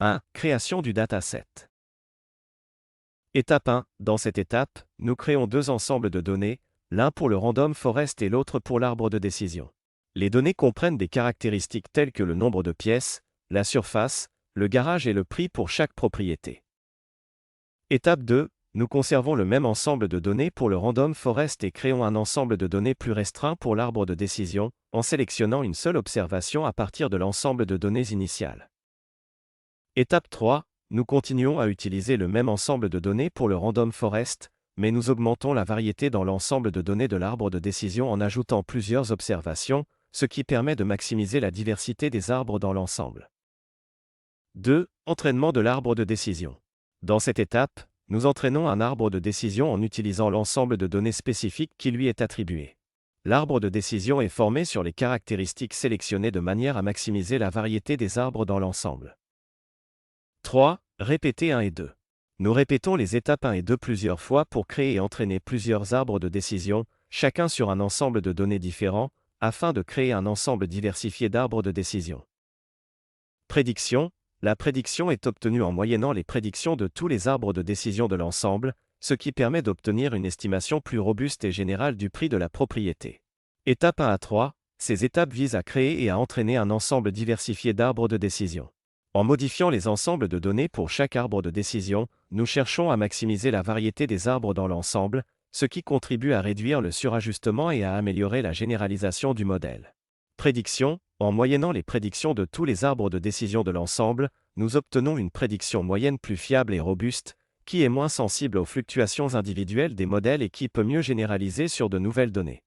1. Création du dataset. Étape 1. Dans cette étape, nous créons deux ensembles de données, l'un pour le random forest et l'autre pour l'arbre de décision. Les données comprennent des caractéristiques telles que le nombre de pièces, la surface, le garage et le prix pour chaque propriété. Étape 2. Nous conservons le même ensemble de données pour le random forest et créons un ensemble de données plus restreint pour l'arbre de décision, en sélectionnant une seule observation à partir de l'ensemble de données initiales. Étape 3. Nous continuons à utiliser le même ensemble de données pour le random forest, mais nous augmentons la variété dans l'ensemble de données de l'arbre de décision en ajoutant plusieurs observations, ce qui permet de maximiser la diversité des arbres dans l'ensemble. 2. Entraînement de l'arbre de décision. Dans cette étape, nous entraînons un arbre de décision en utilisant l'ensemble de données spécifiques qui lui est attribué. L'arbre de décision est formé sur les caractéristiques sélectionnées de manière à maximiser la variété des arbres dans l'ensemble. 3. Répéter 1 et 2. Nous répétons les étapes 1 et 2 plusieurs fois pour créer et entraîner plusieurs arbres de décision, chacun sur un ensemble de données différents, afin de créer un ensemble diversifié d'arbres de décision. Prédiction. La prédiction est obtenue en moyennant les prédictions de tous les arbres de décision de l'ensemble, ce qui permet d'obtenir une estimation plus robuste et générale du prix de la propriété. Étape 1 à 3. Ces étapes visent à créer et à entraîner un ensemble diversifié d'arbres de décision. En modifiant les ensembles de données pour chaque arbre de décision, nous cherchons à maximiser la variété des arbres dans l'ensemble, ce qui contribue à réduire le surajustement et à améliorer la généralisation du modèle. Prédiction. En moyennant les prédictions de tous les arbres de décision de l'ensemble, nous obtenons une prédiction moyenne plus fiable et robuste, qui est moins sensible aux fluctuations individuelles des modèles et qui peut mieux généraliser sur de nouvelles données.